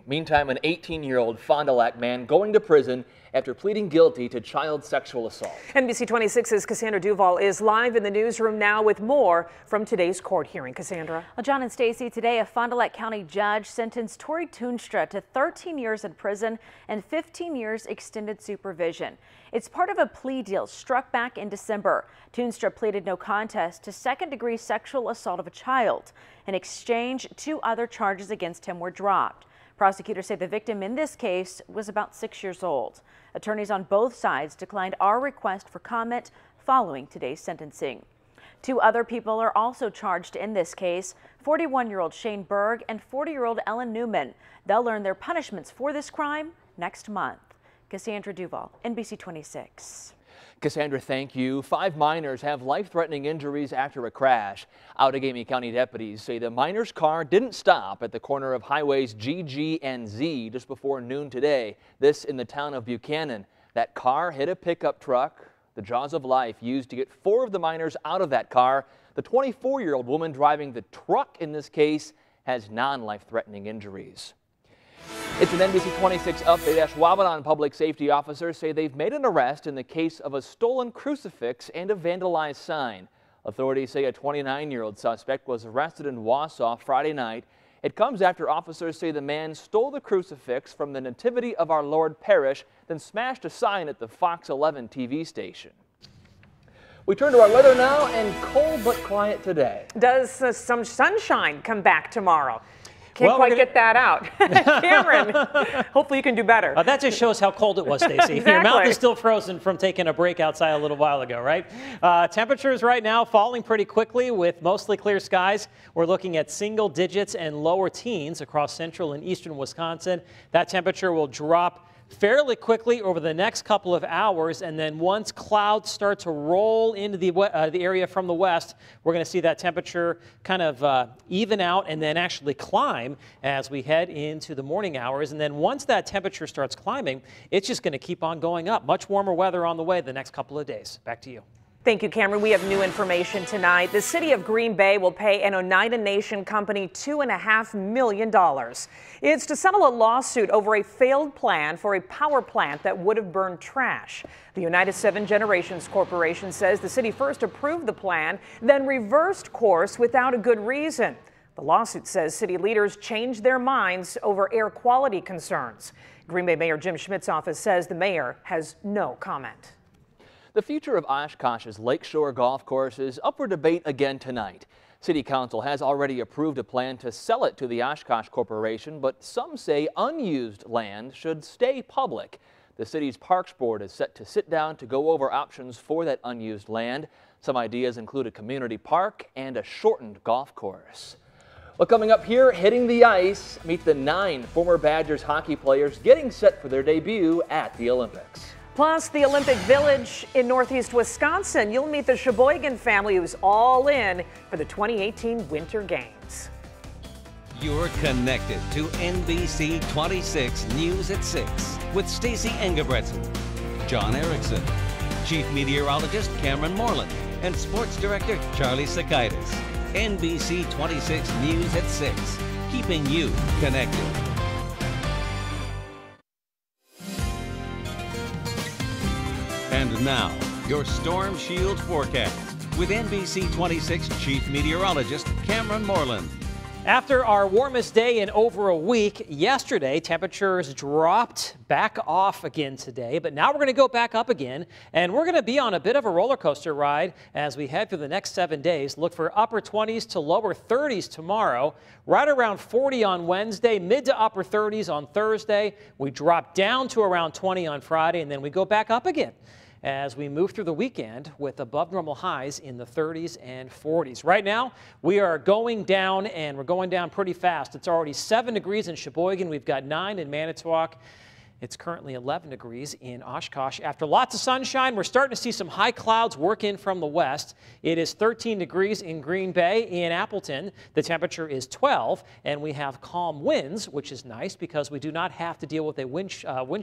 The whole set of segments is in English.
Meantime, an 18-year-old Fond du Lac man going to prison after pleading guilty to child sexual assault. NBC 26's Cassandra Duvall is live in the newsroom now with more from today's court hearing. Cassandra. Well, John and Stacy, today a Fond du Lac County judge sentenced Tory Tuinstra to 13 years in prison and 15 years extended supervision. It's part of a plea deal struck back in December. Tuinstra pleaded no contest to second-degree sexual assault of a child. In exchange, 2 other charges against him were dropped. Prosecutors say the victim in this case was about 6 years old. Attorneys on both sides declined our request for comment following today's sentencing. 2 other people are also charged in this case, 41-year-old Shane Berg and 40-year-old Ellen Newman. They'll learn their punishments for this crime next month. Cassandra Duvall, NBC 26. Cassandra, thank you. 5 minors have life-threatening injuries after a crash. Outagamie County deputies say the minor's car didn't stop at the corner of highways GG and Z just before noon today. This in the town of Buchanan. That car hit a pickup truck. The jaws of life used to get 4 of the minors out of that car. The 24-year-old woman driving the truck in this case has non-life-threatening injuries. It's an NBC 26 update. Ashwaubenon public safety officers say they've made an arrest in the case of a stolen crucifix and a vandalized sign. Authorities say a 29-year-old suspect was arrested in Wausau Friday night. It comes after officers say the man stole the crucifix from the Nativity of Our Lord parish, then smashed a sign at the Fox 11 TV station. We turn to our weather now, and cold but quiet today. Does some sunshine come back tomorrow? Can't quite get that out. Cameron, hopefully you can do better. That just shows how cold it was, Stacy. Exactly. Your mouth is still frozen from taking a break outside a little while ago, right? Temperatures right now falling pretty quickly with mostly clear skies. We're looking at single digits and lower teens across central and eastern Wisconsin. That temperature will drop fairly quickly over the next couple of hours, and then once clouds start to roll into the area from the west, we're going to see that temperature kind of even out and then actually climb as we head into the morning hours. And then once that temperature starts climbing, it's just going to keep on going up. Much warmer weather on the way the next couple of days. Back to you. Thank you, Cameron. We have new information tonight. The city of Green Bay will pay an Oneida Nation company $2.5 million. It's to settle a lawsuit over a failed plan for a power plant that would have burned trash. The United 7 Generations Corporation says the city first approved the plan, then reversed course without a good reason. The lawsuit says city leaders changed their minds over air quality concerns. Green Bay Mayor Jim Schmidt's office says the mayor has no comment. The future of Oshkosh's Lakeshore golf course is up for debate again tonight. City Council has already approved a plan to sell it to the Oshkosh Corporation, but some say unused land should stay public. The city's Parks Board is set to sit down to go over options for that unused land. Some ideas include a community park and a shortened golf course. Well, coming up here, hitting the ice, meet the 9 former Badgers hockey players getting set for their debut at the Olympics. Plus, the Olympic Village in northeast Wisconsin. You'll meet the Sheboygan family who's all in for the 2018 Winter Games. You're connected to NBC 26 News at 6 with Stacy Engebretson, John Erickson, Chief Meteorologist Cameron Moreland, and Sports Director Charlie Sakaitis. NBC 26 News at 6, keeping you connected. And now, your Storm Shield forecast with NBC 26 Chief Meteorologist Cameron Moreland. After our warmest day in over a week, yesterday temperatures dropped back off again today, but now we're going to go back up again, and we're going to be on a bit of a roller coaster ride as we head through the next 7 days. Look for upper 20s to lower 30s tomorrow, right around 40 on Wednesday, mid to upper 30s on Thursday. We drop down to around 20 on Friday, and then we go back up again as we move through the weekend with above normal highs in the 30s and 40s. Right now, we are going down, and we're going down pretty fast. It's already 7 degrees in Sheboygan. We've got 9 in Manitowoc. It's currently 11 degrees in Oshkosh. After lots of sunshine, we're starting to see some high clouds work in from the west. It is 13 degrees in Green Bay. In Appleton, the temperature is 12, and we have calm winds, which is nice because we do not have to deal with a wind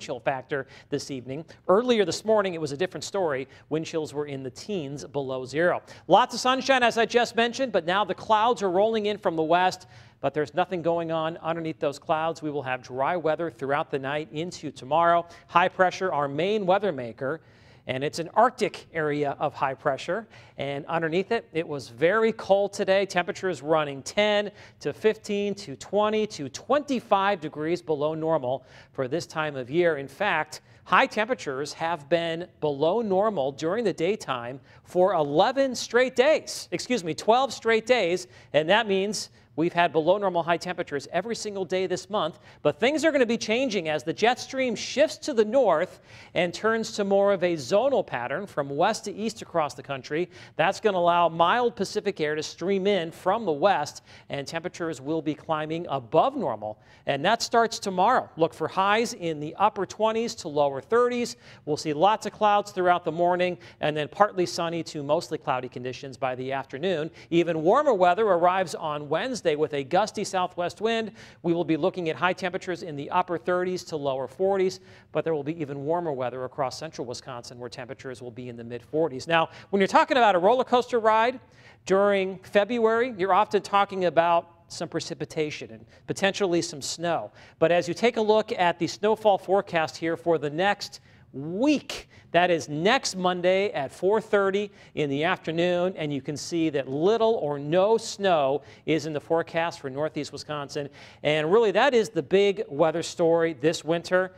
chill factor this evening. Earlier this morning, it was a different story. Wind chills were in the teens below zero. Lots of sunshine, as I just mentioned, but now the clouds are rolling in from the west. but there's nothing going on underneath those clouds. We will have dry weather throughout the night into tomorrow. High pressure, our main weather maker, and it's an Arctic area of high pressure. And underneath it, it was very cold today. Temperatures running 10 to 15 to 20 to 25 degrees below normal for this time of year. In fact, high temperatures have been below normal during the daytime for 12 straight days, and that means we've had below normal high temperatures every single day this month, but things are going to be changing as the jet stream shifts to the north and turns to more of a zonal pattern from west to east across the country. That's going to allow mild Pacific air to stream in from the west, and temperatures will be climbing above normal. And that starts tomorrow. Look for highs in the upper 20s to lower 30s. We'll see lots of clouds throughout the morning, and then partly sunny to mostly cloudy conditions by the afternoon. Even warmer weather arrives on Wednesday with a gusty southwest wind. We will be looking at high temperatures in the upper 30s to lower 40s, but there will be even warmer weather across central Wisconsin where temperatures will be in the mid-40s. Now, when you're talking about a roller coaster ride during February, you're often talking about some precipitation and potentially some snow. But as you take a look at the snowfall forecast here for the next week, that is next Monday at 4:30 in the afternoon, and you can see that little or no snow is in the forecast for northeast Wisconsin. And really, that is the big weather story this winter.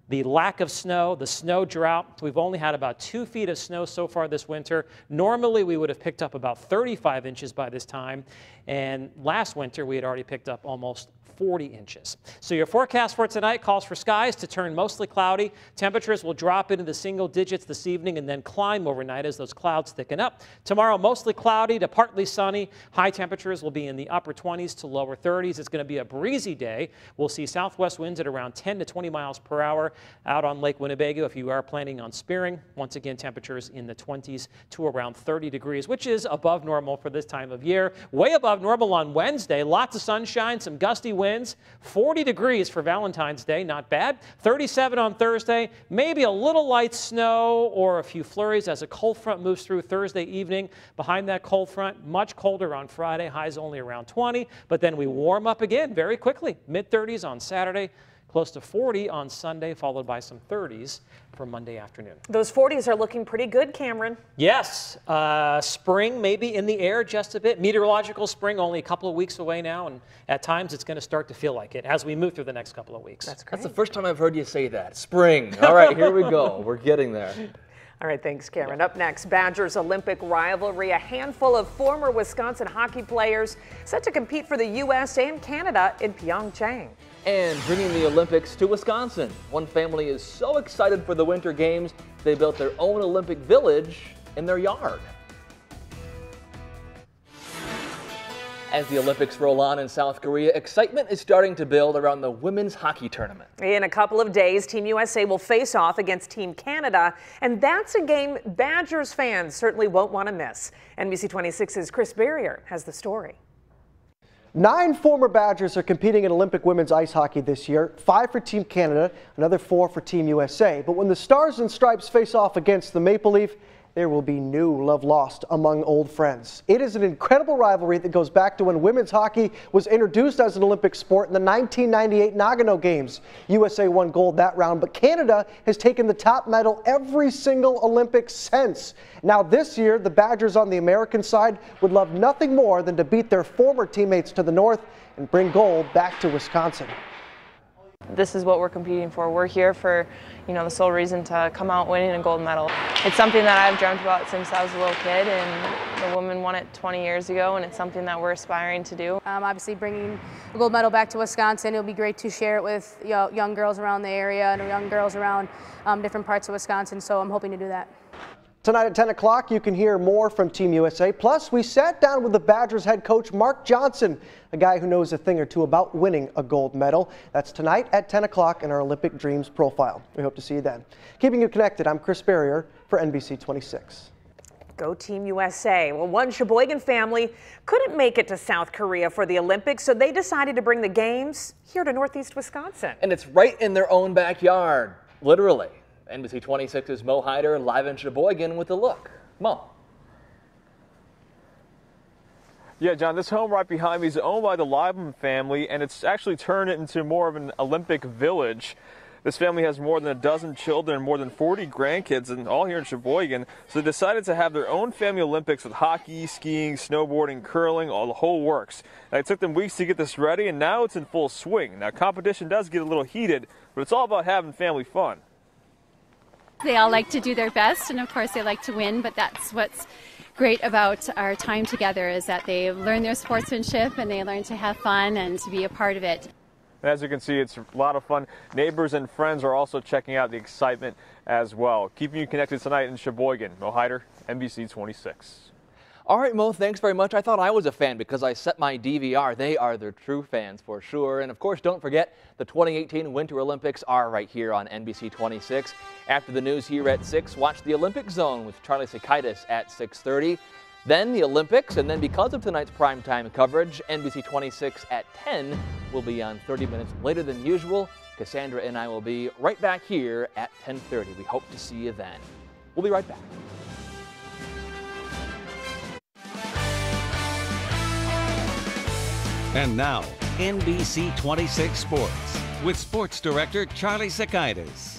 The lack of snow, the snow drought. We've only had about 2 feet of snow so far this winter. Normally, we would have picked up about 35 inches by this time. And last winter, we had already picked up almost 40 inches. So your forecast for tonight calls for skies to turn mostly cloudy. Temperatures will drop into the single digits this evening and then climb overnight as those clouds thicken up. Tomorrow, mostly cloudy to partly sunny. High temperatures will be in the upper 20s to lower 30s. It's going to be a breezy day. We'll see southwest winds at around 10 to 20 miles per hour out on Lake Winnebago if you are planning on spearing. Once again, temperatures in the 20s to around 30 degrees, which is above normal for this time of year. Way above normal on Wednesday. Lots of sunshine, some gusty winds. 40 degrees for Valentine's Day, not bad. 37 on Thursday, maybe a little light snow or a few flurries as a cold front moves through Thursday evening. Behind that cold front, much colder on Friday, highs only around 20, but then we warm up again very quickly. Mid-30s on Saturday, close to 40 on Sunday, followed by some 30s for Monday afternoon. Those 40s are looking pretty good, Cameron. Yes, spring may be in the air just a bit. Meteorological spring only a couple of weeks away now, and at times it's going to start to feel like it as we move through the next couple of weeks. That's great. That's the first time I've heard you say that. Spring. All right, here we go. We're getting there. All right, thanks, Cameron. Up next, Badgers Olympic rivalry. A handful of former Wisconsin hockey players set to compete for the U.S. and Canada in Pyeongchang. And bringing the Olympics to Wisconsin. One family is so excited for the Winter Games, they built their own Olympic village in their yard. As the Olympics roll on in South Korea, excitement is starting to build around the women's hockey tournament. In a couple of days, Team USA will face off against Team Canada, and that's a game Badgers fans certainly won't want to miss. NBC 26's Chris Barrier has the story. 9 former Badgers are competing in Olympic women's ice hockey this year, 5 for Team Canada, another 4 for Team USA. But when the Stars and Stripes face off against the Maple Leaf, there will be new love lost among old friends. It is an incredible rivalry that goes back to when women's hockey was introduced as an Olympic sport in the 1998 Nagano Games. USA won gold that round, but Canada has taken the top medal every single Olympics since. Now this year, the Badgers on the American side would love nothing more than to beat their former teammates to the north and bring gold back to Wisconsin. This is what we're competing for. We're here for, the sole reason to come out winning a gold medal. It's something that I've dreamt about since I was a little kid, and the woman won it 20 years ago, and it's something that we're aspiring to do. Obviously bringing the gold medal back to Wisconsin, it'll be great to share it with young girls around the area and young girls around different parts of Wisconsin, so I'm hoping to do that. Tonight at 10 o'clock, you can hear more from Team USA. Plus, we sat down with the Badgers head coach, Mark Johnson, a guy who knows a thing or two about winning a gold medal. That's tonight at 10 o'clock in our Olympic Dreams profile. We hope to see you then. Keeping you connected, I'm Chris Barrier for NBC 26. Go Team USA. Well, one Sheboygan family couldn't make it to South Korea for the Olympics, so they decided to bring the games here to Northeast Wisconsin. And it's right in their own backyard, literally. NBC 26's Mo Hyder live in Sheboygan with a look. Mo. Yeah, John, this home right behind me is owned by the Liebman family, and it's actually turned it into more of an Olympic village. This family has more than a dozen children and more than 40 grandkids, and all here in Sheboygan. So they decided to have their own family Olympics with hockey, skiing, snowboarding, curling, all the whole works. Now, it took them weeks to get this ready, and now it's in full swing. Now, competition does get a little heated, but it's all about having family fun. They all like to do their best, and of course they like to win, but that's what's great about our time together, is that they learn their sportsmanship and they learn to have fun and to be a part of it. As you can see, it's a lot of fun. Neighbors and friends are also checking out the excitement as well. Keeping you connected tonight in Sheboygan. Mo Hyder, NBC 26. All right, Mo, thanks very much. I thought I was a fan because I set my DVR. They are the true fans for sure. And of course, don't forget the 2018 Winter Olympics are right here on NBC 26. After the news here at 6, watch the Olympic Zone with Charlie Sakaitis at 6:30. Then the Olympics, and then because of tonight's primetime coverage, NBC 26 at 10 will be on 30 minutes later than usual. Cassandra and I will be right back here at 10:30. We hope to see you then. We'll be right back. And now, NBC 26 Sports with Sports Director Charlie Sakaitis.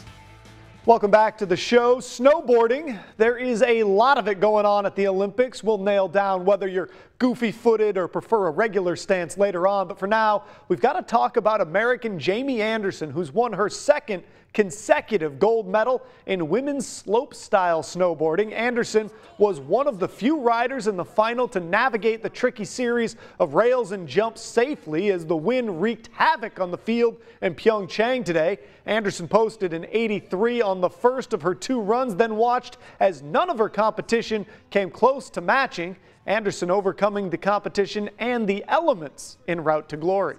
Welcome back to the show. Snowboarding. There is a lot of it going on at the Olympics. We'll nail down whether you're goofy-footed or prefer a regular stance later on. But for now, we've got to talk about American Jamie Anderson, who's won her second consecutive gold medal in women's slope-style snowboarding. Anderson was one of the few riders in the final to navigate the tricky series of rails and jumps safely as the wind wreaked havoc on the field in Pyeongchang today. Anderson posted an 83 on the first of her 2 runs, then watched as none of her competition came close to matching. Anderson overcoming the competition and the elements en route to glory.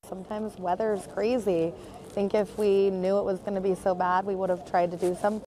Sometimes weather is crazy. I think if we knew it was going to be so bad, we would have tried to do something.